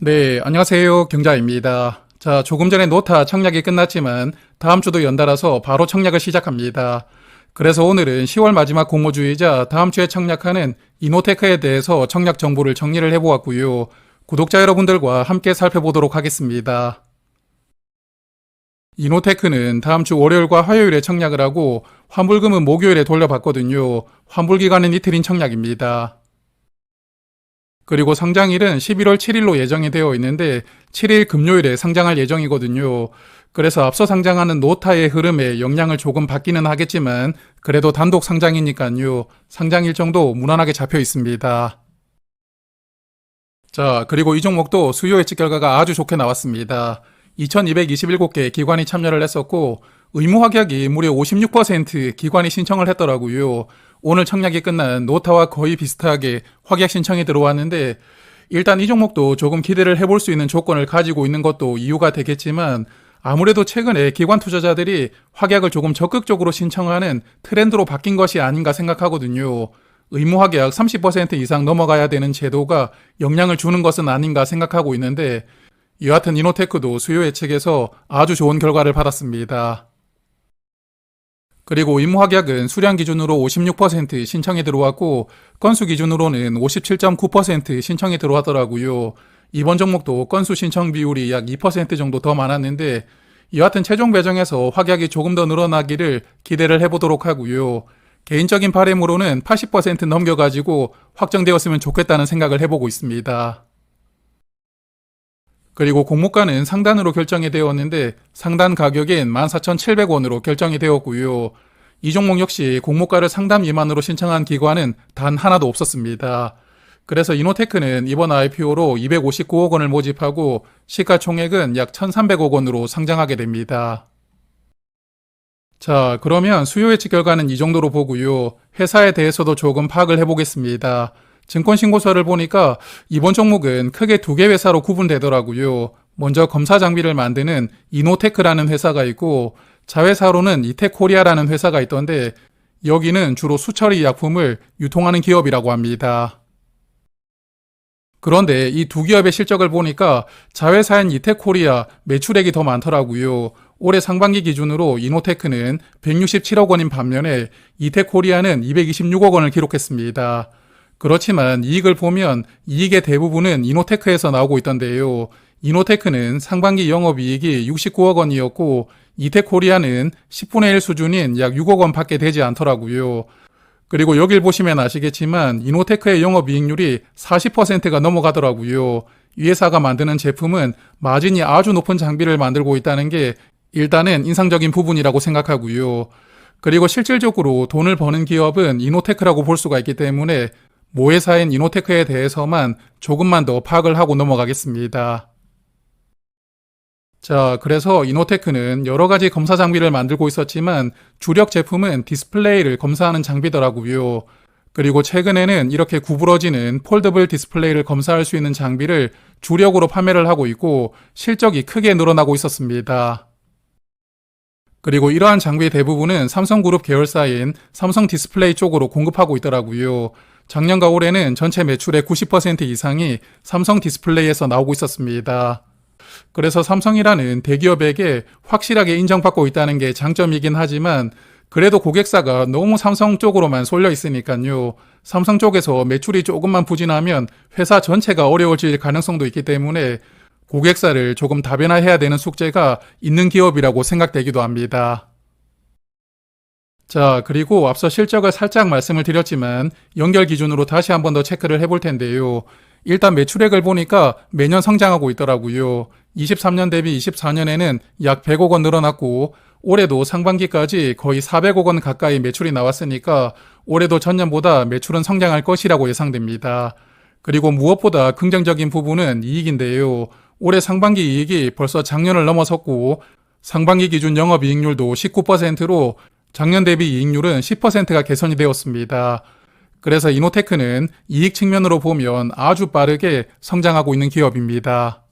네, 안녕하세요. 경자입니다. 자, 조금 전에 노타 청약이 끝났지만 다음 주도 연달아서 바로 청약을 시작합니다. 그래서 오늘은 10월 마지막 공모주이자 다음 주에 청약하는 이노테크에 대해서 청약 정보를 정리를 해보았고요. 구독자 여러분들과 함께 살펴보도록 하겠습니다. 이노테크는 다음 주 월요일과 화요일에 청약을 하고 환불금은 목요일에 돌려받거든요. 환불기간은 이틀인 청약입니다. 그리고 상장일은 11월 7일로 예정이 되어 있는데 7일 금요일에 상장할 예정이거든요. 그래서 앞서 상장하는 노타의 흐름에 영향을 조금 받기는 하겠지만 그래도 단독 상장이니까요. 상장 일정도 무난하게 잡혀 있습니다. 자, 그리고 이 종목도 수요 예측 결과가 아주 좋게 나왔습니다. 2227개 기관이 참여를 했었고 의무 확약이 무려 56% 기관이 신청을 했더라고요. 오늘 청약이 끝난 노타와 거의 비슷하게 확약 신청이 들어왔는데 일단 이 종목도 조금 기대를 해볼 수 있는 조건을 가지고 있는 것도 이유가 되겠지만 아무래도 최근에 기관 투자자들이 확약을 조금 적극적으로 신청하는 트렌드로 바뀐 것이 아닌가 생각하거든요. 의무 확약 30% 이상 넘어가야 되는 제도가 영향을 주는 것은 아닌가 생각하고 있는데 여하튼 이노테크도 수요 예측에서 아주 좋은 결과를 받았습니다. 그리고 의무 확약은 수량 기준으로 56% 신청이 들어왔고 건수 기준으로는 57.9% 신청이 들어왔더라고요. 이번 종목도 건수 신청 비율이 약 2% 정도 더 많았는데 여하튼 최종 배정에서 확약이 조금 더 늘어나기를 기대를 해보도록 하고요. 개인적인 바람으로는 80% 넘겨가지고 확정되었으면 좋겠다는 생각을 해보고 있습니다. 그리고 공모가는 상단으로 결정이 되었는데 상단 가격인 14,700원으로 결정이 되었고요. 이 종목 역시 공모가를 상단 미만으로 신청한 기관은 단 하나도 없었습니다. 그래서 이노테크는 이번 IPO로 259억 원을 모집하고 시가총액은 약 1,300억 원으로 상장하게 됩니다. 자, 그러면 수요 예측 결과는 이 정도로 보고요. 회사에 대해서도 조금 파악을 해보겠습니다. 증권신고서를 보니까 이번 종목은 크게 두 개 회사로 구분되더라고요. 먼저 검사 장비를 만드는 이노테크라는 회사가 있고 자회사로는 이테코리아라는 회사가 있던데 여기는 주로 수처리 약품을 유통하는 기업이라고 합니다. 그런데 이 두 기업의 실적을 보니까 자회사인 이테코리아 매출액이 더 많더라고요. 올해 상반기 기준으로 이노테크는 167억 원인 반면에 이테코리아는 226억 원을 기록했습니다. 그렇지만 이익을 보면 이익의 대부분은 이노테크에서 나오고 있던데요. 이노테크는 상반기 영업이익이 69억 원이었고 이테코리아는 10분의 1 수준인 약 6억 원 밖에 되지 않더라고요. 그리고 여길 보시면 아시겠지만 이노테크의 영업이익률이 40%가 넘어가더라고요. 이 회사가 만드는 제품은 마진이 아주 높은 장비를 만들고 있다는 게 일단은 인상적인 부분이라고 생각하고요. 그리고 실질적으로 돈을 버는 기업은 이노테크라고 볼 수가 있기 때문에 모회사인 이노테크에 대해서만 조금만 더 파악을 하고 넘어가겠습니다. 자, 그래서 이노테크는 여러 가지 검사 장비를 만들고 있었지만 주력 제품은 디스플레이를 검사하는 장비더라고요. 그리고 최근에는 이렇게 구부러지는 폴더블 디스플레이를 검사할 수 있는 장비를 주력으로 판매를 하고 있고 실적이 크게 늘어나고 있었습니다. 그리고 이러한 장비의 대부분은 삼성그룹 계열사인 삼성 디스플레이 쪽으로 공급하고 있더라고요. 작년과 올해는 전체 매출의 90% 이상이 삼성 디스플레이에서 나오고 있었습니다. 그래서 삼성이라는 대기업에게 확실하게 인정받고 있다는 게 장점이긴 하지만 그래도 고객사가 너무 삼성 쪽으로만 쏠려 있으니까요. 삼성 쪽에서 매출이 조금만 부진하면 회사 전체가 어려워질 가능성도 있기 때문에 고객사를 조금 다변화해야 되는 숙제가 있는 기업이라고 생각되기도 합니다. 자, 그리고 앞서 실적을 살짝 말씀을 드렸지만 연결 기준으로 다시 한 번 더 체크를 해볼 텐데요. 일단 매출액을 보니까 매년 성장하고 있더라고요. 23년 대비 24년에는 약 100억 원 늘어났고 올해도 상반기까지 거의 400억 원 가까이 매출이 나왔으니까 올해도 전년보다 매출은 성장할 것이라고 예상됩니다. 그리고 무엇보다 긍정적인 부분은 이익인데요. 올해 상반기 이익이 벌써 작년을 넘어섰고 상반기 기준 영업이익률도 19%로 작년 대비 이익률은 10%가 개선이 되었습니다. 그래서 이노테크는 이익 측면으로 보면 아주 빠르게 성장하고 있는 기업입니다.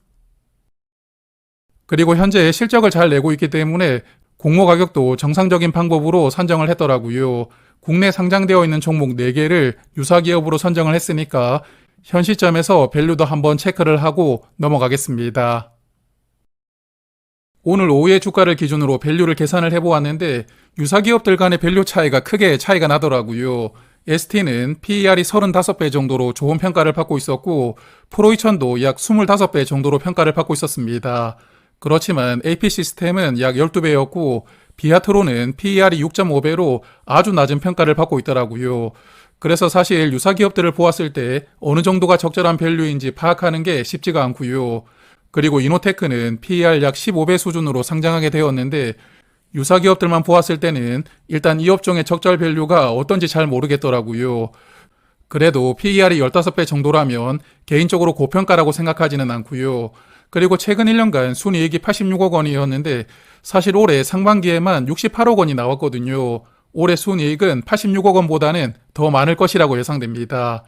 그리고 현재 실적을 잘 내고 있기 때문에 공모 가격도 정상적인 방법으로 선정을 했더라고요. 국내 상장되어 있는 종목 4개를 유사기업으로 선정을 했으니까 현 시점에서 밸류도 한번 체크를 하고 넘어가겠습니다. 오늘 오후의 주가를 기준으로 밸류를 계산을 해보았는데 유사기업들 간의 밸류 크게 차이가 나더라고요. ST는 PER이 35배 정도로 좋은 평가를 받고 있었고 프로이천도 약 25배 정도로 평가를 받고 있었습니다. 그렇지만 AP 시스템은 약 12배였고 비아트로는 PER이 6.5배로 아주 낮은 평가를 받고 있더라고요. 그래서 사실 유사기업들을 보았을 때 어느 정도가 적절한 밸류인지 파악하는 게 쉽지가 않고요. 그리고 이노테크는 PER 약 15배 수준으로 상장하게 되었는데 유사기업들만 보았을 때는 일단 이 업종의 적절 밸류가 어떤지 잘 모르겠더라고요. 그래도 PER이 15배 정도라면 개인적으로 고평가라고 생각하지는 않고요. 그리고 최근 1년간 순이익이 86억 원이었는데 사실 올해 상반기에만 68억 원이 나왔거든요. 올해 순이익은 86억 원보다는 더 많을 것이라고 예상됩니다.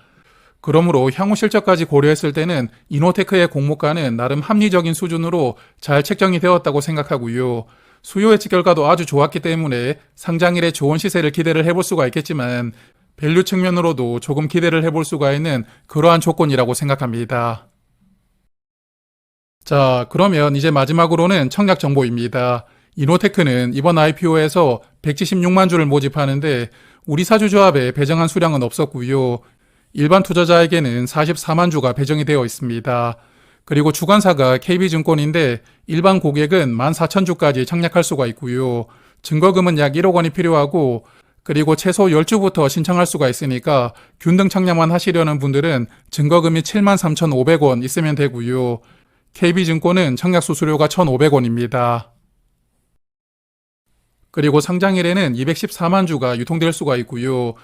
그러므로 향후 실적까지 고려했을 때는 이노테크의 공모가는 나름 합리적인 수준으로 잘 책정이 되었다고 생각하고요. 수요 예측 결과도 아주 좋았기 때문에 상장일에 좋은 시세를 기대를 해볼 수가 있겠지만 밸류 측면으로도 조금 기대를 해볼 수가 있는 그러한 조건이라고 생각합니다. 자, 그러면 이제 마지막으로는 청약 정보입니다. 이노테크는 이번 IPO에서 176만 주를 모집하는데 우리 사주조합에 배정한 수량은 없었고요. 일반 투자자에게는 44만 주가 배정이 되어 있습니다. 그리고 주관사가 KB증권인데 일반 고객은 14,000주까지 청약할 수가 있고요. 증거금은 약 1억 원이 필요하고 그리고 최소 10주부터 신청할 수가 있으니까 균등 청약만 하시려는 분들은 증거금이 73,500원 있으면 되고요. KB증권은 청약 수수료가 1,500원입니다. 그리고 상장일에는 214만 주가 유통될 수가 있고요.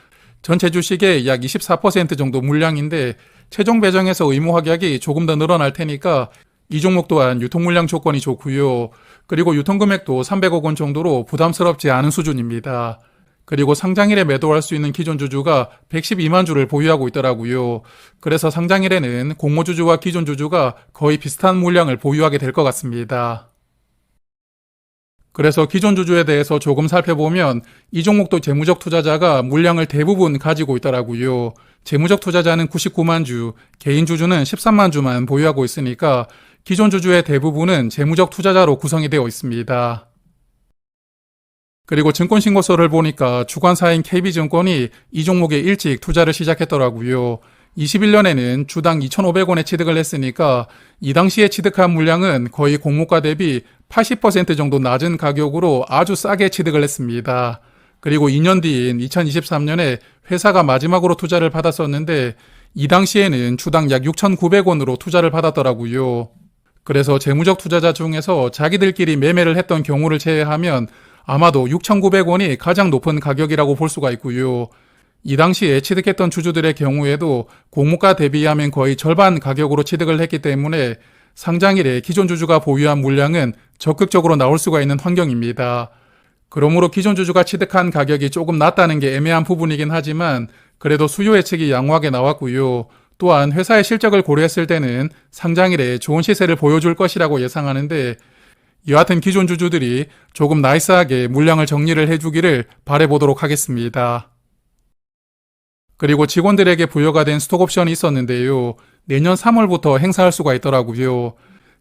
전체 주식의 약 24% 정도 물량인데 최종 배정에서 의무 확약이 조금 더 늘어날 테니까 이 종목 또한 유통 물량 조건이 좋고요. 그리고 유통 금액도 300억 원 정도로 부담스럽지 않은 수준입니다. 그리고 상장일에 매도할 수 있는 기존 주주가 112만 주를 보유하고 있더라고요. 그래서 상장일에는 공모주주와 기존 주주가 거의 비슷한 물량을 보유하게 될 것 같습니다. 그래서 기존 주주에 대해서 조금 살펴보면 이 종목도 재무적 투자자가 물량을 대부분 가지고 있더라고요. 재무적 투자자는 99만 주, 개인 주주는 13만 주만 보유하고 있으니까 기존 주주의 대부분은 재무적 투자자로 구성이 되어 있습니다. 그리고 증권신고서를 보니까 주관사인 KB증권이 이 종목에 일찍 투자를 시작했더라고요. 21년에는 주당 2,500원에 취득을 했으니까 이 당시에 취득한 물량은 거의 공모가 대비 80% 정도 낮은 가격으로 아주 싸게 취득을 했습니다. 그리고 2년 뒤인 2023년에 회사가 마지막으로 투자를 받았었는데 이 당시에는 주당 약 6,900원으로 투자를 받았더라고요. 그래서 재무적 투자자 중에서 자기들끼리 매매를 했던 경우를 제외하면 아마도 6,900원이 가장 높은 가격이라고 볼 수가 있고요. 이 당시에 취득했던 주주들의 경우에도 공모가 대비하면 거의 절반 가격으로 취득을 했기 때문에 상장일에 기존 주주가 보유한 물량은 적극적으로 나올 수가 있는 환경입니다. 그러므로 기존 주주가 취득한 가격이 조금 낮다는 게 애매한 부분이긴 하지만 그래도 수요 예측이 양호하게 나왔고요. 또한 회사의 실적을 고려했을 때는 상장일에 좋은 시세를 보여줄 것이라고 예상하는데 여하튼 기존 주주들이 조금 나이스하게 물량을 정리를 해주기를 바라보도록 하겠습니다. 그리고 직원들에게 부여가 된 스톡옵션이 있었는데요. 내년 3월부터 행사할 수가 있더라고요.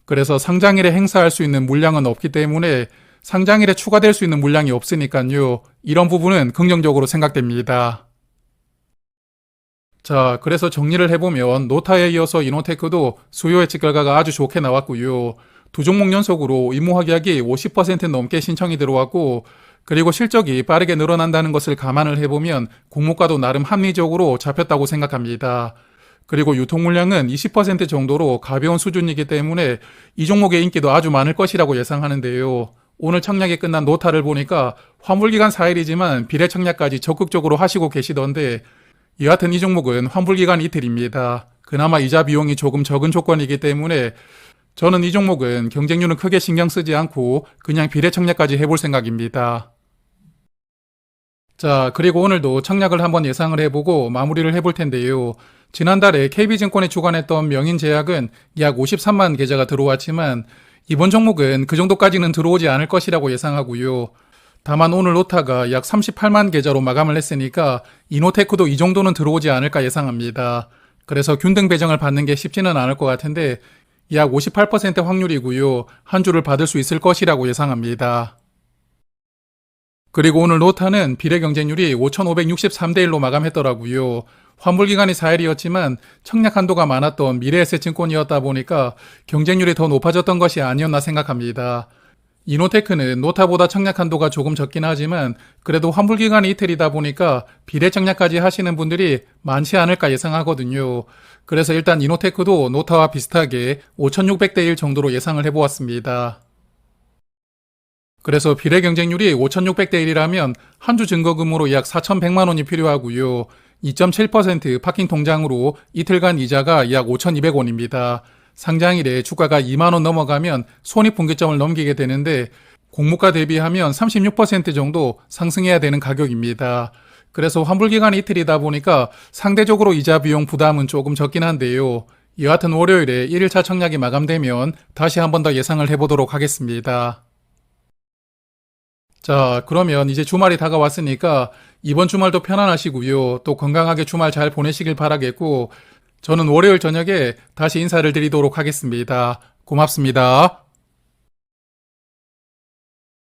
그래서 상장일에 행사할 수 있는 물량은 없기 때문에 상장일에 추가될 수 있는 물량이 없으니까요. 이런 부분은 긍정적으로 생각됩니다. 자, 그래서 정리를 해보면 노타에 이어서 이노테크도 수요 예측 결과가 아주 좋게 나왔고요. 두 종목 연속으로 의무 확약이 50% 넘게 신청이 들어왔고 그리고 실적이 빠르게 늘어난다는 것을 감안을 해보면 공모가도 나름 합리적으로 잡혔다고 생각합니다. 그리고 유통 물량은 20% 정도로 가벼운 수준이기 때문에 이 종목의 인기도 아주 많을 것이라고 예상하는데요. 오늘 청약이 끝난 노타를 보니까 환불기간 4일이지만 비례 청약까지 적극적으로 하시고 계시던데 여하튼 이 종목은 환불기간 이틀입니다. 그나마 이자 비용이 조금 적은 조건이기 때문에 저는 이 종목은 경쟁률은 크게 신경 쓰지 않고 그냥 비례 청약까지 해볼 생각입니다. 자, 그리고 오늘도 청약을 한번 예상을 해보고 마무리를 해볼 텐데요. 지난달에 KB증권에 주관했던 명인제약은 약 53만 계좌가 들어왔지만 이번 종목은 그 정도까지는 들어오지 않을 것이라고 예상하고요. 다만 오늘 노타가 약 38만 계좌로 마감을 했으니까 이노테크도 이 정도는 들어오지 않을까 예상합니다. 그래서 균등 배정을 받는 게 쉽지는 않을 것 같은데 약 58% 확률이고요. 한 주를 받을 수 있을 것이라고 예상합니다. 그리고 오늘 노타는 비례 경쟁률이 5,563대 1로 마감했더라고요. 환불기간이 4일이었지만 청약 한도가 많았던 미래에셋 증권이었다 보니까 경쟁률이 더 높아졌던 것이 아니었나 생각합니다. 이노테크는 노타보다 청약 한도가 조금 적긴 하지만 그래도 환불기간이 이틀이다 보니까 비례 청약까지 하시는 분들이 많지 않을까 예상하거든요. 그래서 일단 이노테크도 노타와 비슷하게 5,600대 1 정도로 예상을 해보았습니다. 그래서 비례 경쟁률이 5,600대 1이라면 한 주 증거금으로 약 4,100만 원이 필요하고요. 2.7% 파킹 통장으로 이틀간 이자가 약 5,200원입니다. 상장일에 주가가 2만 원 넘어가면 손익분기점을 넘기게 되는데 공모가 대비하면 36% 정도 상승해야 되는 가격입니다. 그래서 환불기간이 이틀이다 보니까 상대적으로 이자 비용 부담은 조금 적긴 한데요. 여하튼 월요일에 1일차 청약이 마감되면 다시 한 번 더 예상을 해보도록 하겠습니다. 자, 그러면 이제 주말이 다가왔으니까 이번 주말도 편안하시고요. 또 건강하게 주말 잘 보내시길 바라겠고, 저는 월요일 저녁에 다시 인사를 드리도록 하겠습니다. 고맙습니다.